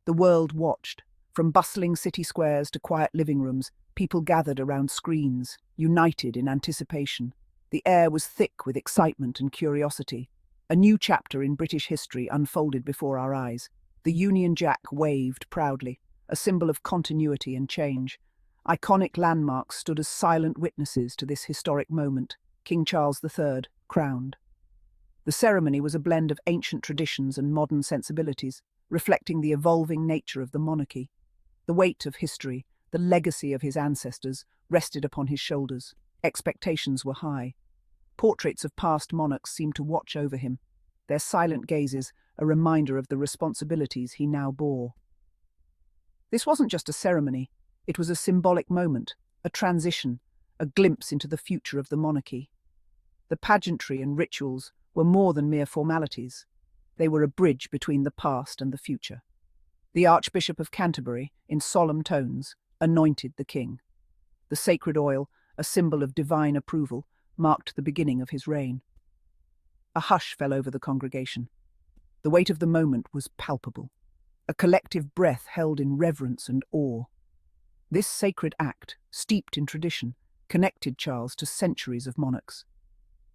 The world watched. From bustling city squares to quiet living rooms, people gathered around screens, united in anticipation. The air was thick with excitement and curiosity. A new chapter in British history unfolded before our eyes. The Union Jack waved proudly, a symbol of continuity and change. Iconic landmarks stood as silent witnesses to this historic moment. King Charles III, crowned. The ceremony was a blend of ancient traditions and modern sensibilities, reflecting the evolving nature of the monarchy. The weight of history, the legacy of his ancestors, rested upon his shoulders. Expectations were high. Portraits of past monarchs seemed to watch over him, their silent gazes a reminder of the responsibilities he now bore. This wasn't just a ceremony, it was a symbolic moment, a transition, a glimpse into the future of the monarchy. The pageantry and rituals were more than mere formalities. They were a bridge between the past and the future. The Archbishop of Canterbury, in solemn tones, anointed the king. The sacred oil, a symbol of divine approval, marked the beginning of his reign. A hush fell over the congregation. The weight of the moment was palpable. A collective breath held in reverence and awe. This sacred act, steeped in tradition, connected Charles to centuries of monarchs.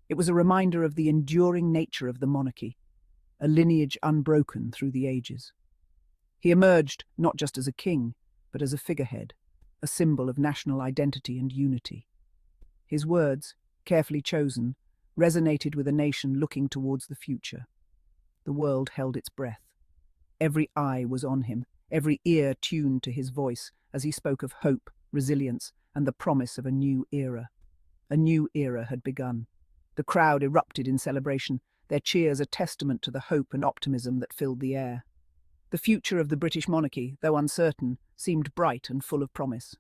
It was a reminder of the enduring nature of the monarchy, a lineage unbroken through the ages. He emerged not just as a king, but as a figurehead, a symbol of national identity and unity. His words, carefully chosen, resonated with a nation looking towards the future. The world held its breath. Every eye was on him, every ear tuned to his voice as he spoke of hope, resilience, and the promise of a new era. A new era had begun. The crowd erupted in celebration, their cheers a testament to the hope and optimism that filled the air. The future of the British monarchy, though uncertain, seemed bright and full of promise.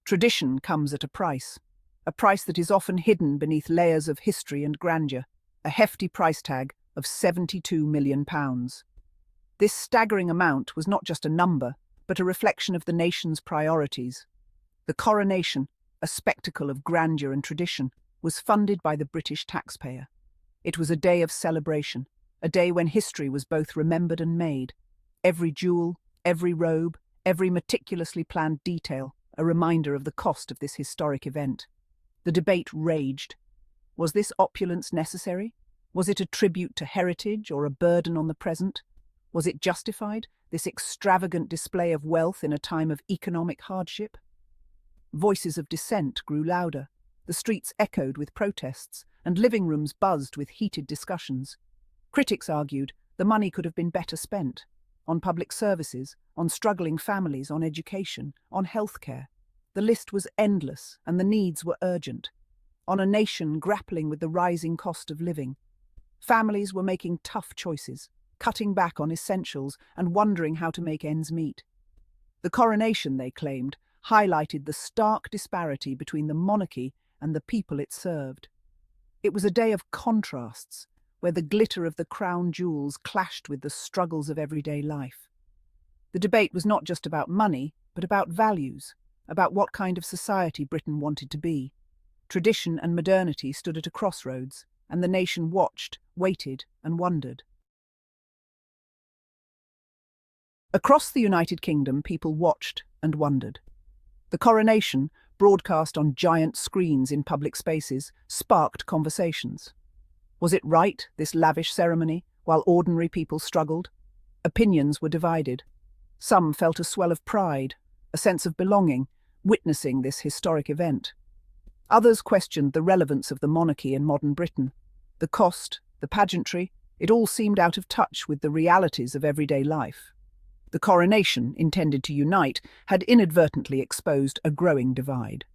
Tradition comes at a price that is often hidden beneath layers of history and grandeur, a hefty price tag of £72 million. This staggering amount was not just a number, but a reflection of the nation's priorities. The coronation, a spectacle of grandeur and tradition, was funded by the British taxpayer. It was a day of celebration, a day when history was both remembered and made. Every jewel, every robe, every meticulously planned detail, a reminder of the cost of this historic event. The debate raged. Was this opulence necessary? Was it a tribute to heritage or a burden on the present? Was it justified, this extravagant display of wealth in a time of economic hardship? Voices of dissent grew louder. The streets echoed with protests, and living rooms buzzed with heated discussions. Critics argued the money could have been better spent on public services, on struggling families, on education, on healthcare. The list was endless, and the needs were urgent. On a nation grappling with the rising cost of living, families were making tough choices, cutting back on essentials and wondering how to make ends meet. The coronation, they claimed, highlighted the stark disparity between the monarchy and the people it served. It was a day of contrasts, where the glitter of the crown jewels clashed with the struggles of everyday life. The debate was not just about money, but about values, about what kind of society Britain wanted to be. Tradition and modernity stood at a crossroads, and the nation watched, waited, and wondered. Across the United Kingdom, people watched and wondered. The coronation, broadcast on giant screens in public spaces, sparked conversations. Was it right, this lavish ceremony, while ordinary people struggled? Opinions were divided. Some felt a swell of pride, a sense of belonging, witnessing this historic event. Others questioned the relevance of the monarchy in modern Britain. The cost, the pageantry, it all seemed out of touch with the realities of everyday life. The coronation, intended to unite, had inadvertently exposed a growing divide.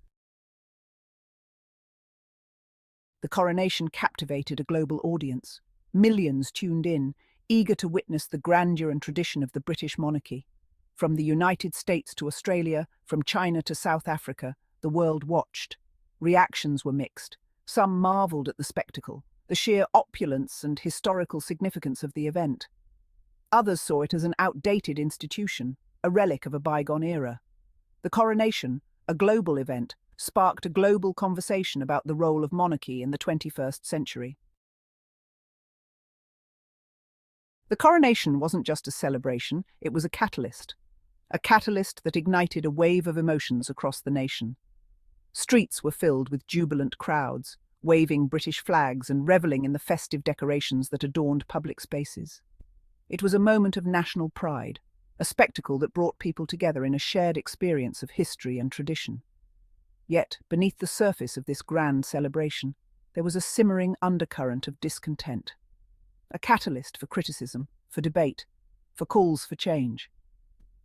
The coronation captivated a global audience. Millions tuned in, eager to witness the grandeur and tradition of the British monarchy. From the United States to Australia, from China to South Africa, the world watched. Reactions were mixed. Some marvelled at the spectacle, the sheer opulence and historical significance of the event. Others saw it as an outdated institution, a relic of a bygone era. The coronation, a global event, sparked a global conversation about the role of monarchy in the 21st century. The coronation wasn't just a celebration, it was a catalyst that ignited a wave of emotions across the nation. Streets were filled with jubilant crowds, waving British flags and revelling in the festive decorations that adorned public spaces. It was a moment of national pride, a spectacle that brought people together in a shared experience of history and tradition. Yet, beneath the surface of this grand celebration, there was a simmering undercurrent of discontent, a catalyst for criticism, for debate, for calls for change.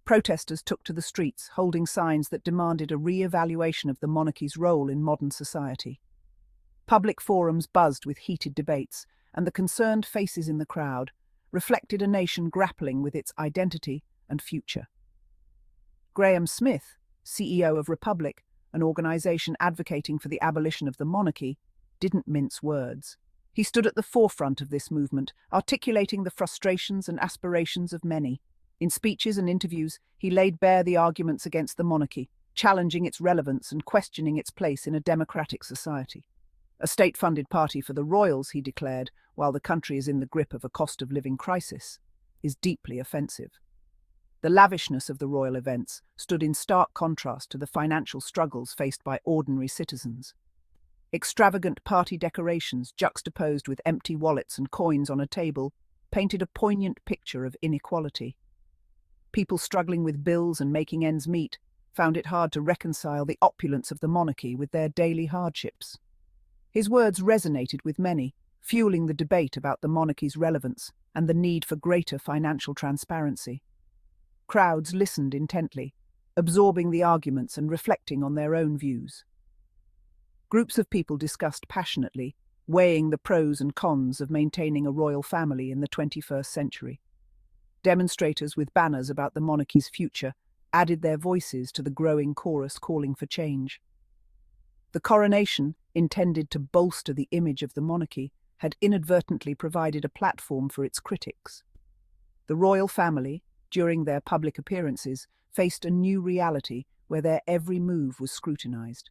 Protesters took to the streets, holding signs that demanded a re-evaluation of the monarchy's role in modern society. Public forums buzzed with heated debates, and the concerned faces in the crowd reflected a nation grappling with its identity and future. Graham Smith, CEO of Republic, an organisation advocating for the abolition of the monarchy, didn't mince words. He stood at the forefront of this movement, articulating the frustrations and aspirations of many. In speeches and interviews, he laid bare the arguments against the monarchy, challenging its relevance and questioning its place in a democratic society. A state-funded party for the royals, he declared, while the country is in the grip of a cost-of-living crisis, is deeply offensive. The lavishness of the royal events stood in stark contrast to the financial struggles faced by ordinary citizens. Extravagant party decorations, juxtaposed with empty wallets and coins on a table, painted a poignant picture of inequality. People struggling with bills and making ends meet found it hard to reconcile the opulence of the monarchy with their daily hardships. His words resonated with many, fueling the debate about the monarchy's relevance and the need for greater financial transparency. Crowds listened intently, absorbing the arguments and reflecting on their own views. Groups of people discussed passionately, weighing the pros and cons of maintaining a royal family in the 21st century. Demonstrators with banners about the monarchy's future added their voices to the growing chorus calling for change. The coronation, intended to bolster the image of the monarchy, had inadvertently provided a platform for its critics. The royal family, during their public appearances, faced a new reality where their every move was scrutinized.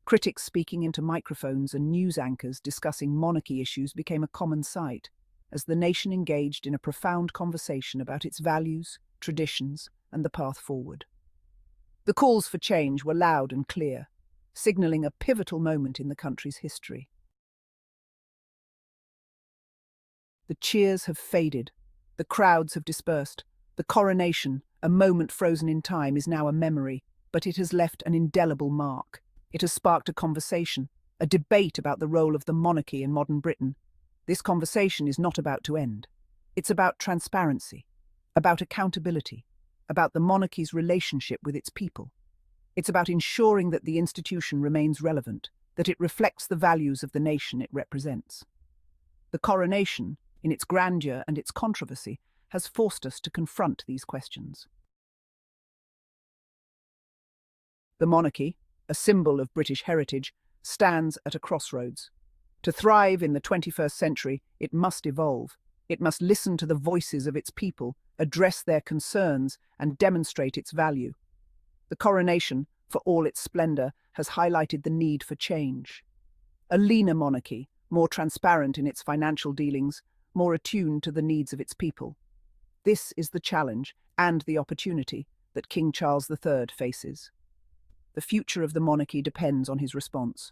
Critics speaking into microphones and news anchors discussing monarchy issues became a common sight, as the nation engaged in a profound conversation about its values, traditions, and the path forward. The calls for change were loud and clear, signalling a pivotal moment in the country's history. The cheers have faded, the crowds have dispersed. The coronation, a moment frozen in time, is now a memory, but it has left an indelible mark. It has sparked a conversation, a debate about the role of the monarchy in modern Britain. This conversation is not about to end. It's about transparency, about accountability, about the monarchy's relationship with its people. It's about ensuring that the institution remains relevant, that it reflects the values of the nation it represents. The coronation, in its grandeur and its controversy, has forced us to confront these questions. The monarchy, a symbol of British heritage, stands at a crossroads. To thrive in the 21st century, it must evolve. It must listen to the voices of its people, address their concerns, and demonstrate its value. The coronation, for all its splendour, has highlighted the need for change. A leaner monarchy, more transparent in its financial dealings, more attuned to the needs of its people. This is the challenge and the opportunity that King Charles III faces. The future of the monarchy depends on his response.